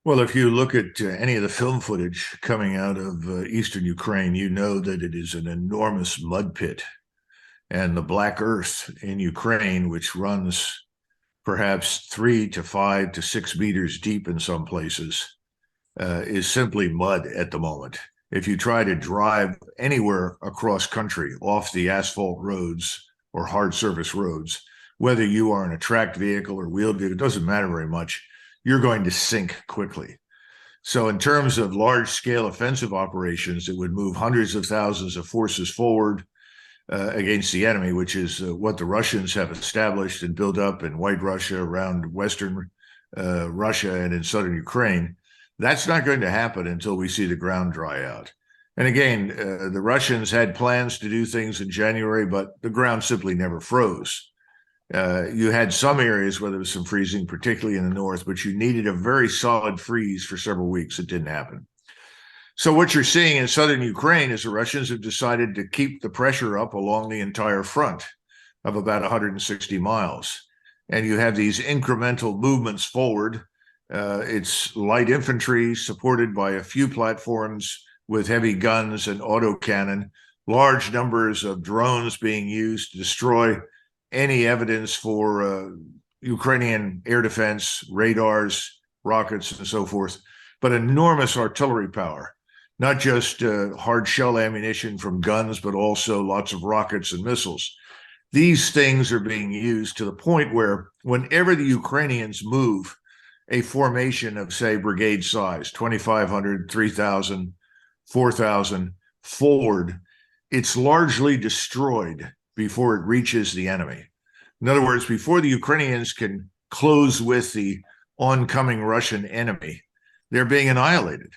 Well, if you look at any of the film footage coming out of eastern Ukraine, you know that it is an enormous mud pit. And the Black Earth in Ukraine, which runs perhaps 3 to 5 to 6 meters deep in some places, is simply mud at the moment. If you try to drive anywhere across country off the asphalt roads or hard surface roads, whether you are in a tracked vehicle or wheeled vehicle, it doesn't matter very much. You're going to sink quickly. So, in terms of large scale offensive operations, it would move hundreds of thousands of forces forward against the enemy, which is what the Russians have established and built up in White Russia, around Western Russia, and in southern Ukraine. That's not going to happen until we see the ground dry out. And again, the Russians had plans to do things in January, but the ground simply never froze. You had some areas where there was some freezing, particularly in the north, but you needed a very solid freeze for several weeks. It didn't happen. So what you're seeing in southern Ukraine is the Russians have decided to keep the pressure up along the entire front of about 160 miles. And you have these incremental movements forward. It's light infantry supported by a few platforms with heavy guns and autocannon, large numbers of drones being used to destroy any evidence for Ukrainian air defense, radars, rockets, and so forth, but enormous artillery power, not just hard shell ammunition from guns, but also lots of rockets and missiles. These things are being used to the point where whenever the Ukrainians move a formation of, say, brigade size, 2,500, 3,000, 4,000 forward, it's largely destroyed before it reaches the enemy. In other words, before the Ukrainians can close with the oncoming Russian enemy, they're being annihilated.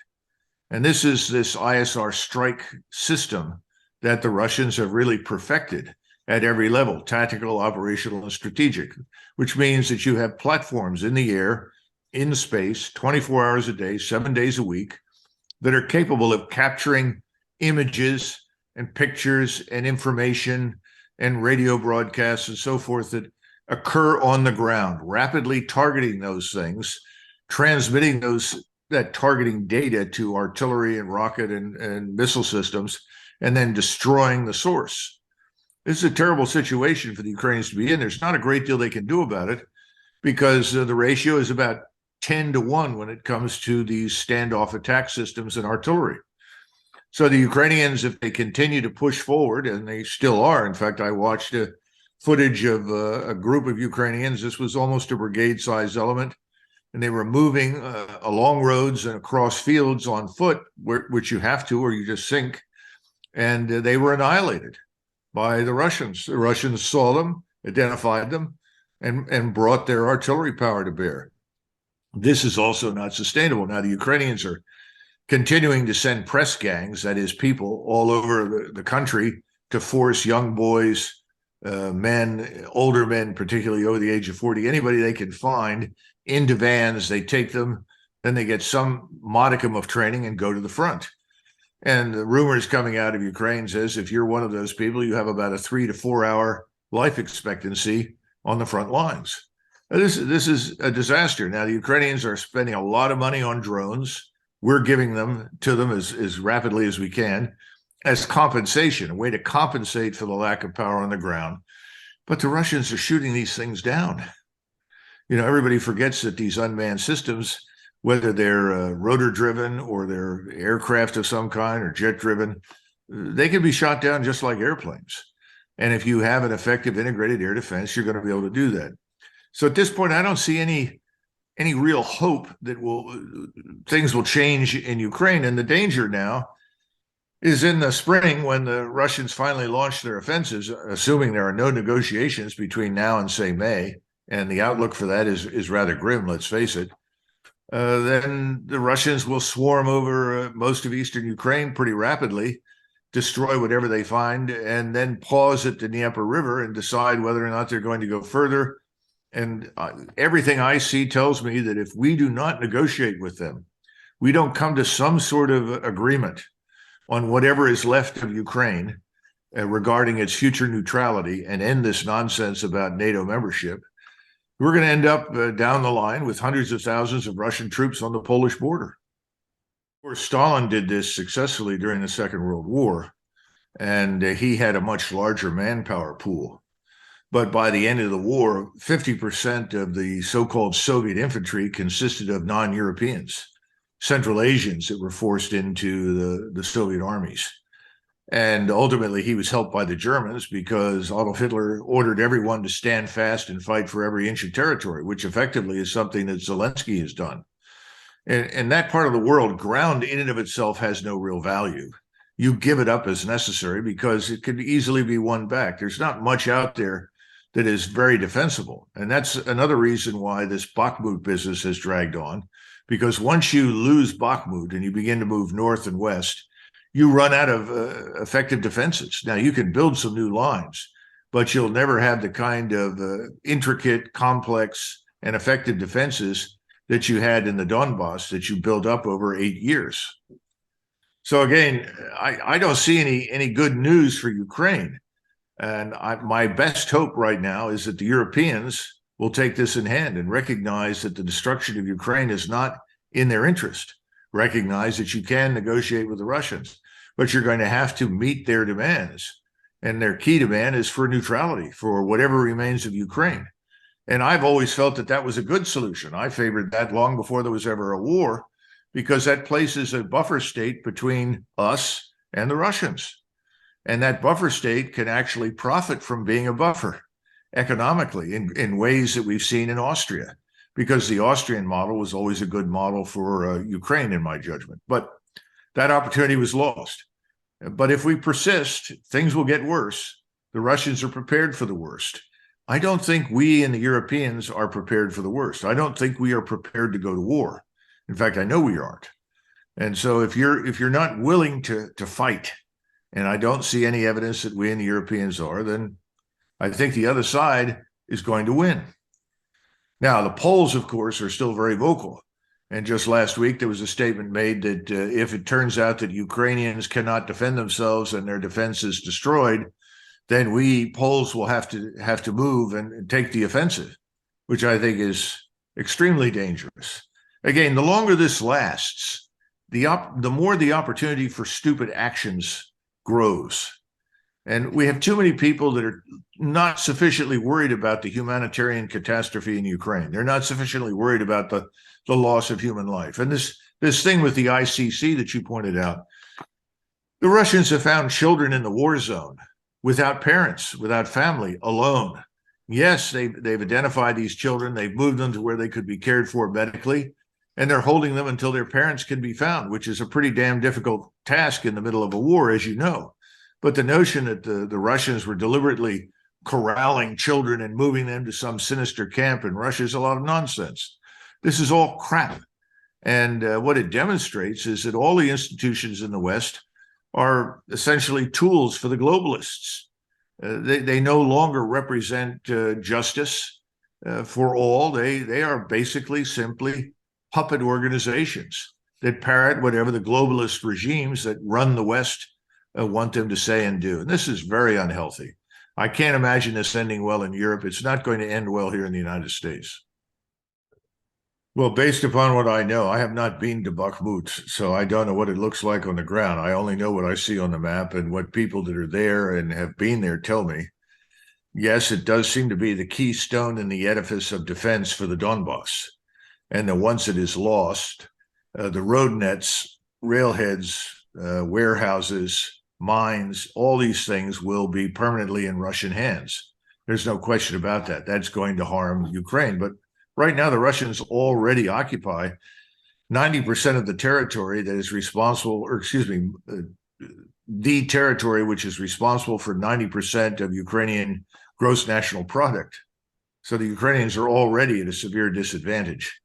And this is this ISR strike system that the Russians have really perfected at every level, tactical, operational, and strategic, which means that you have platforms in the air, in space, 24 hours a day, 7 days a week, that are capable of capturing images and pictures and information and radio broadcasts and so forth that occur on the ground, rapidly targeting those things, transmitting that targeting data to artillery and rocket and missile systems, and then destroying the source. This is a terrible situation for the Ukrainians to be in. There's not a great deal they can do about it because the ratio is about 10 to 1 when it comes to these standoff attack systems and artillery. So the Ukrainians, if they continue to push forward, and they still are, in fact, I watched footage of a group of Ukrainians. This was almost a brigade-sized element, and they were moving along roads and across fields on foot, which you have to, or you just sink, and they were annihilated by the Russians. The Russians saw them, identified them, and brought their artillery power to bear. This is also not sustainable. Now, the Ukrainians are continuing to send press gangs, that is, people all over the country, to force young boys, men, older men, particularly over the age of 40, anybody they can find, into vans. They take them, then they get some modicum of training and go to the front. And the rumors coming out of Ukraine says if you're one of those people, you have about a 3 to 4 hour life expectancy on the front lines. This is a disaster. Now, the Ukrainians are spending a lot of money on drones. We're giving them to them as rapidly as we can as compensation, a way to compensate for the lack of power on the ground. But the Russians are shooting these things down. You know, everybody forgets that these unmanned systems, whether they're rotor driven or they're aircraft of some kind or jet driven, they can be shot down just like airplanes. And if you have an effective integrated air defense, you're going to be able to do that. So at this point, I don't see any real hope that things will change in Ukraine. And the danger now is in the spring when the Russians finally launch their offensives, assuming there are no negotiations between now and, say, May, and the outlook for that is rather grim, let's face it. Then the Russians will swarm over most of eastern Ukraine pretty rapidly, destroy whatever they find, and then pause at the Dnieper River and decide whether or not they're going to go further. And everything I see tells me that if we do not negotiate with them, we don't come to some sort of agreement on whatever is left of Ukraine regarding its future neutrality and end this nonsense about NATO membership, we're going to end up down the line with hundreds of thousands of Russian troops on the Polish border. Of course, Stalin did this successfully during the Second World War, and he had a much larger manpower pool. But by the end of the war, 50% of the so-called Soviet infantry consisted of non-Europeans, Central Asians that were forced into the Soviet armies. And ultimately, he was helped by the Germans because Adolf Hitler ordered everyone to stand fast and fight for every inch of territory, which effectively is something that Zelensky has done. And that part of the world, ground in and of itself has no real value. You give it up as necessary because it could easily be won back. There's not much out there that is very defensible. And that's another reason why this Bakhmut business has dragged on, because once you lose Bakhmut and you begin to move north and west, you run out of effective defenses. Now, you can build some new lines, but you'll never have the kind of intricate, complex, and effective defenses that you had in the Donbass that you built up over 8 years. So again, I don't see any good news for Ukraine. And my best hope right now is that the Europeans will take this in hand and recognize that the destruction of Ukraine is not in their interest. Recognize that you can negotiate with the Russians, but you're going to have to meet their demands. And their key demand is for neutrality for whatever remains of Ukraine. And I've always felt that that was a good solution. I favored that long before there was ever a war, because that places a buffer state between us and the Russians. And that buffer state can actually profit from being a buffer economically in ways that we've seen in Austria, because the Austrian model was always a good model for Ukraine, in my judgment. But that opportunity was lost. But if we persist, things will get worse. The Russians are prepared for the worst. I don't think we and the Europeans are prepared for the worst. I don't think we are prepared to go to war. In fact, I know we aren't. And so if you're not willing to fight, and I don't see any evidence that we and the Europeans are, then I think the other side is going to win. Now, the Poles, of course, are still very vocal. And just last week, there was a statement made that if it turns out that Ukrainians cannot defend themselves and their defense is destroyed, then we Poles will have to move and take the offensive, which I think is extremely dangerous. Again, the longer this lasts, the more the opportunity for stupid actions grows. And we have too many people that are not sufficiently worried about the humanitarian catastrophe in Ukraine. They're not sufficiently worried about the loss of human life. And this thing with the ICC that you pointed out, the Russians have found children in the war zone without parents, without family, alone. Yes, they've identified these children. They've moved them to where they could be cared for medically, and they're holding them until their parents can be found, which is a pretty damn difficult task in the middle of a war, as you know. But the notion that the Russians were deliberately corralling children and moving them to some sinister camp in Russia is a lot of nonsense. This is all crap. And what it demonstrates is that all the institutions in the West are essentially tools for the globalists. They no longer represent justice for all. They are basically simply puppet organizations that parrot whatever the globalist regimes that run the West want them to say and do. And this is very unhealthy. I can't imagine this ending well in Europe. It's not going to end well here in the United States. Well, based upon what I know, I have not been to Bakhmut, so I don't know what it looks like on the ground. I only know what I see on the map and what people that are there and have been there tell me. Yes, it does seem to be the keystone in the edifice of defense for the Donbass. And then once it is lost, the road nets, railheads, warehouses, mines, all these things will be permanently in Russian hands. There's no question about that. That's going to harm Ukraine. But right now, the Russians already occupy 90% of the territory that is responsible, or excuse me, the territory which is responsible for 90% of Ukrainian gross national product. So the Ukrainians are already at a severe disadvantage.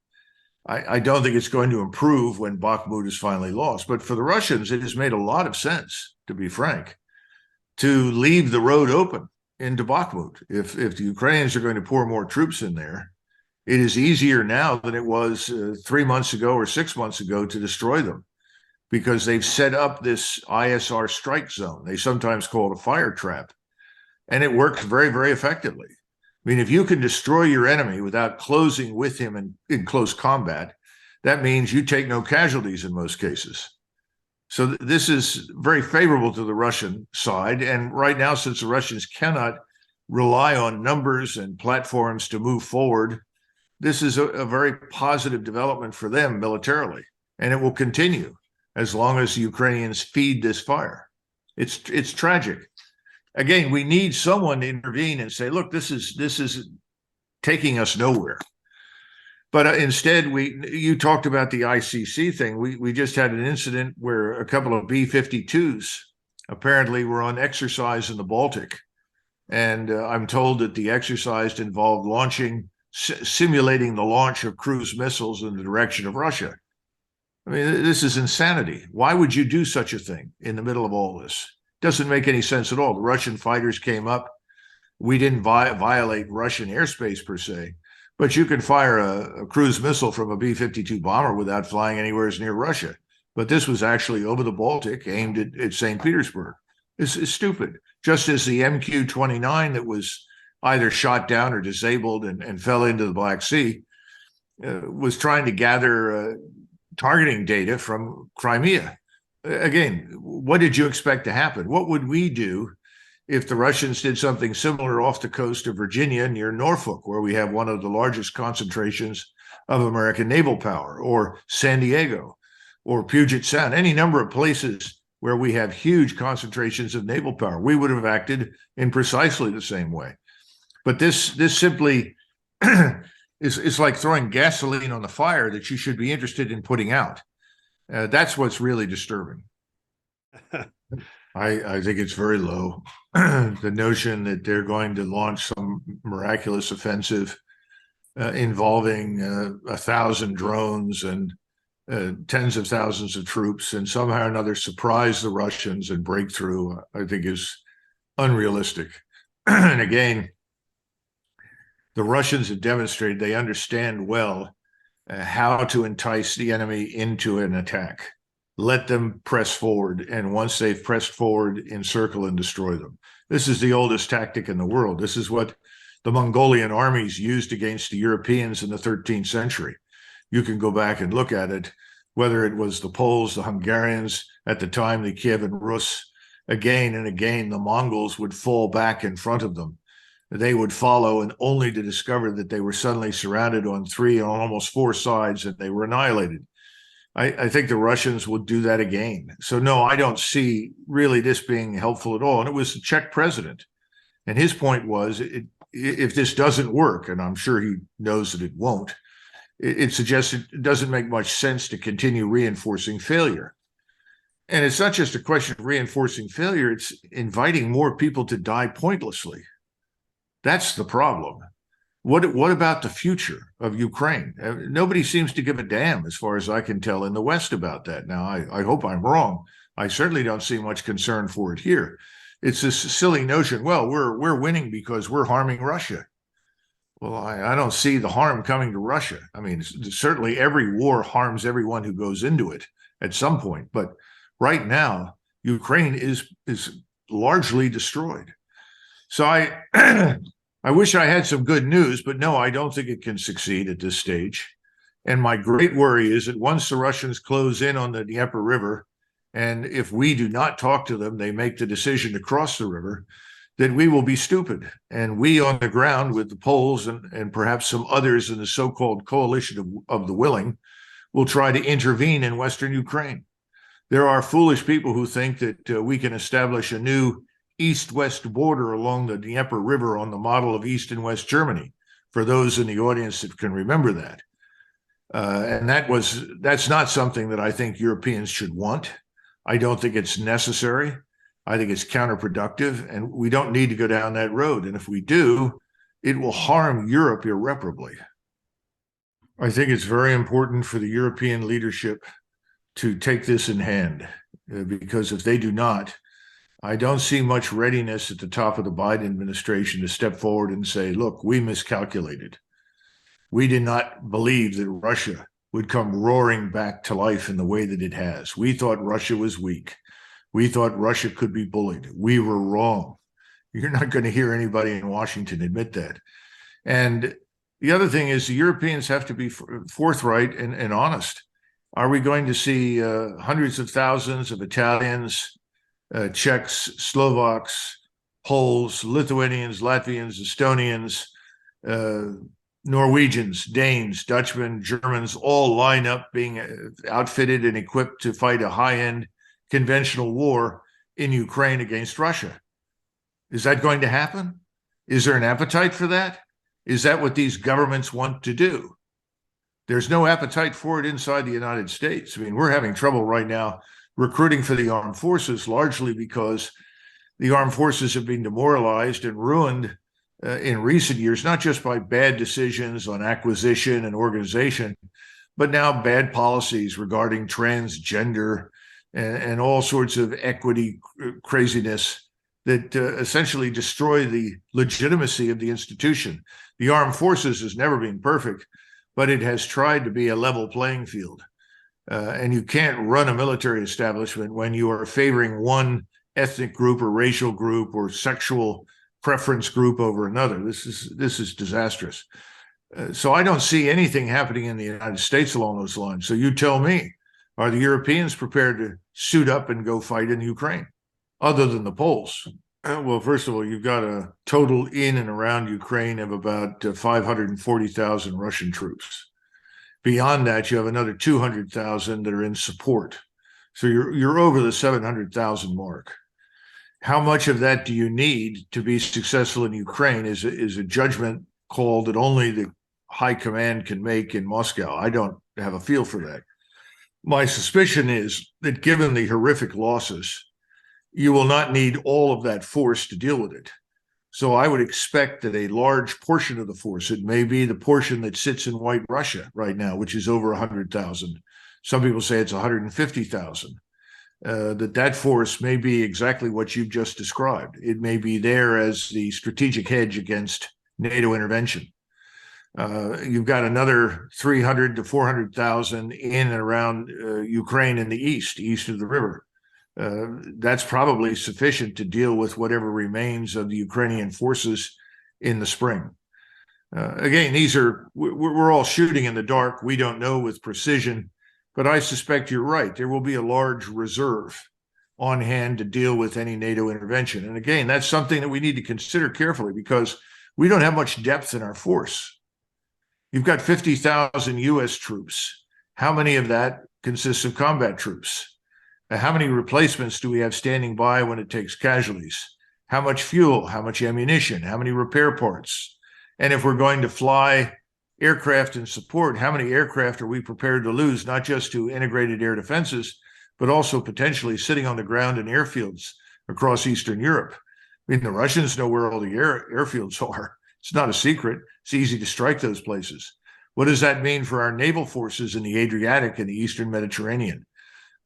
I don't think it's going to improve when Bakhmut is finally lost. But for the Russians, it has made a lot of sense, to be frank, to leave the road open into Bakhmut. If the Ukrainians are going to pour more troops in there, it is easier now than it was 3 months ago or 6 months ago to destroy them, because they've set up this ISR strike zone. They sometimes call it a fire trap, and it works very, very effectively. I mean, if you can destroy your enemy without closing with him in close combat, that means you take no casualties in most cases. So this is very favorable to the Russian side. And right now, since the Russians cannot rely on numbers and platforms to move forward, this is a very positive development for them militarily. And it will continue as long as the Ukrainians feed this fire. It's tragic. Again, we need someone to intervene and say, look, this is taking us nowhere. But instead, you talked about the ICC thing. We just had an incident where a couple of B-52s apparently were on exercise in the Baltic. And I'm told that the exercise involved simulating the launch of cruise missiles in the direction of Russia. I mean, this is insanity. Why would you do such a thing in the middle of all this? Doesn't make any sense at all. The Russian fighters came up. We didn't violate Russian airspace per se, but you can fire a cruise missile from a B-52 bomber without flying anywhere near Russia. But this was actually over the Baltic, aimed at St. Petersburg. It's stupid. Just as the MQ-29 that was either shot down or disabled and fell into the Black Sea was trying to gather targeting data from Crimea. Again, what did you expect to happen? What would we do if the Russians did something similar off the coast of Virginia near Norfolk, where we have one of the largest concentrations of American naval power, or San Diego, or Puget Sound, any number of places where we have huge concentrations of naval power? We would have acted in precisely the same way. But this simply is like throwing gasoline on the fire that you should be interested in putting out. That's what's really disturbing. I think it's very low. The notion that they're going to launch some miraculous offensive involving 1,000 drones and tens of thousands of troops and somehow or another surprise the Russians and break through, I think is unrealistic. And again, the Russians have demonstrated they understand well how to entice the enemy into an attack. Let them press forward, and once they've pressed forward, encircle and destroy them. This is the oldest tactic in the world. This is what the Mongolian armies used against the Europeans in the 13th century. You can go back and look at it, whether it was the Poles, the Hungarians, at the time the Kievan Rus. Again and again, the Mongols would fall back in front of them. They would follow, and only to discover that they were suddenly surrounded on 3 or almost 4 sides and they were annihilated. I think the Russians will do that again. So no, I don't see really this being helpful at all. And it was the Czech president. And his point was, if this doesn't work, and I'm sure he knows that it won't, it suggests it doesn't make much sense to continue reinforcing failure. And it's not just a question of reinforcing failure, it's inviting more people to die pointlessly. That's the problem. What about the future of Ukraine? Nobody seems to give a damn, as far as I can tell, in the West about that. Now, I hope I'm wrong. I certainly don't see much concern for it here. It's this silly notion, well, we're winning because we're harming Russia. Well, I don't see the harm coming to Russia. I mean, certainly every war harms everyone who goes into it at some point. But right now, Ukraine is largely destroyed. So I wish I had some good news, but no, I don't think it can succeed at this stage. And my great worry is that once the Russians close in on the Dnieper River, and if we do not talk to them, they make the decision to cross the river, that we will be stupid. And we on the ground with the Poles and perhaps some others in the so-called coalition of the willing will try to intervene in Western Ukraine. There are foolish people who think that we can establish a new east-west border along the Dnieper River on the model of East and West Germany, for those in the audience that can remember that. And that's not something that I think Europeans should want. I don't think it's necessary. I think it's counterproductive, and we don't need to go down that road. And if we do, it will harm Europe irreparably. I think it's very important for the European leadership to take this in hand, because if they do not, I don't see much readiness at the top of the Biden administration to step forward and say, look, we miscalculated. We did not believe that Russia would come roaring back to life in the way that it has. We thought Russia was weak. We thought Russia could be bullied. We were wrong. You're not going to hear anybody in Washington admit that. And the other thing is the Europeans have to be forthright and honest. Are we going to see hundreds of thousands of Italians, Czechs, Slovaks, Poles, Lithuanians, Latvians, Estonians, uh, Norwegians, Danes, Dutchmen, Germans all line up being outfitted and equipped to fight a high-end conventional war in Ukraine against Russia? Is that going to happen? Is there an appetite for that? Is that what these governments want to do? There's no appetite for it inside the United States. I mean, we're having trouble right now recruiting for the armed forces, largely because the armed forces have been demoralized and ruined in recent years, not just by bad decisions on acquisition and organization, but now bad policies regarding transgender and all sorts of equity craziness that essentially destroy the legitimacy of the institution. The armed forces has never been perfect, but it has tried to be a level playing field. And you can't run a military establishment when you are favoring one ethnic group or racial group or sexual preference group over another. This is disastrous. So I don't see anything happening in the United States along those lines. So you tell me, are the Europeans prepared to suit up and go fight in Ukraine, other than the Poles? Well, first of all, you've got a total in and around Ukraine of about 540,000 Russian troops. Beyond that, you have another 200,000 that are in support. So you're over the 700,000 mark. How much of that do you need to be successful in Ukraine is a judgment call that only the high command can make in Moscow. I don't have a feel for that. My suspicion is that given the horrific losses, you will not need all of that force to deal with it. So I would expect that a large portion of the force, it may be the portion that sits in White Russia right now, which is over 100,000. Some people say it's 150,000. That force may be exactly what you've just described. It may be there as the strategic hedge against NATO intervention. You've got another 300 to 400,000 in and around Ukraine in the east of the river. That's probably sufficient to deal with whatever remains of the Ukrainian forces in the spring. Again, we're all shooting in the dark. We don't know with precision, but I suspect you're right. There will be a large reserve on hand to deal with any NATO intervention. And again, that's something that we need to consider carefully because we don't have much depth in our force. You've got 50,000 U.S. troops. How many of that consists of combat troops? How many replacements do we have standing by when it takes casualties? How much fuel? How much ammunition? How many repair parts? And if we're going to fly aircraft in support, how many aircraft are we prepared to lose, not just to integrated air defenses, but also potentially sitting on the ground in airfields across Eastern Europe? I mean, the Russians know where all the airfields are. It's not a secret. It's easy to strike those places. What does that mean for our naval forces in the Adriatic and the Eastern Mediterranean?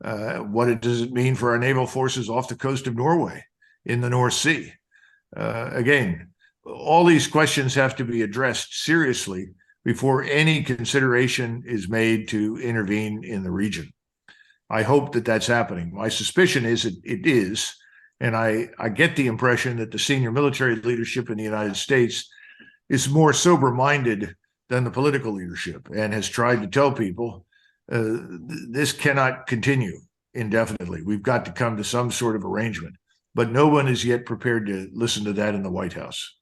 What does it mean for our naval forces off the coast of Norway in the North Sea? Again, all these questions have to be addressed seriously before any consideration is made to intervene in the region. I hope that that's happening. My suspicion is it is, and I get the impression that the senior military leadership in the United States is more sober-minded than the political leadership and has tried to tell people this cannot continue indefinitely. We've got to come to some sort of arrangement. But no one is yet prepared to listen to that in the White House.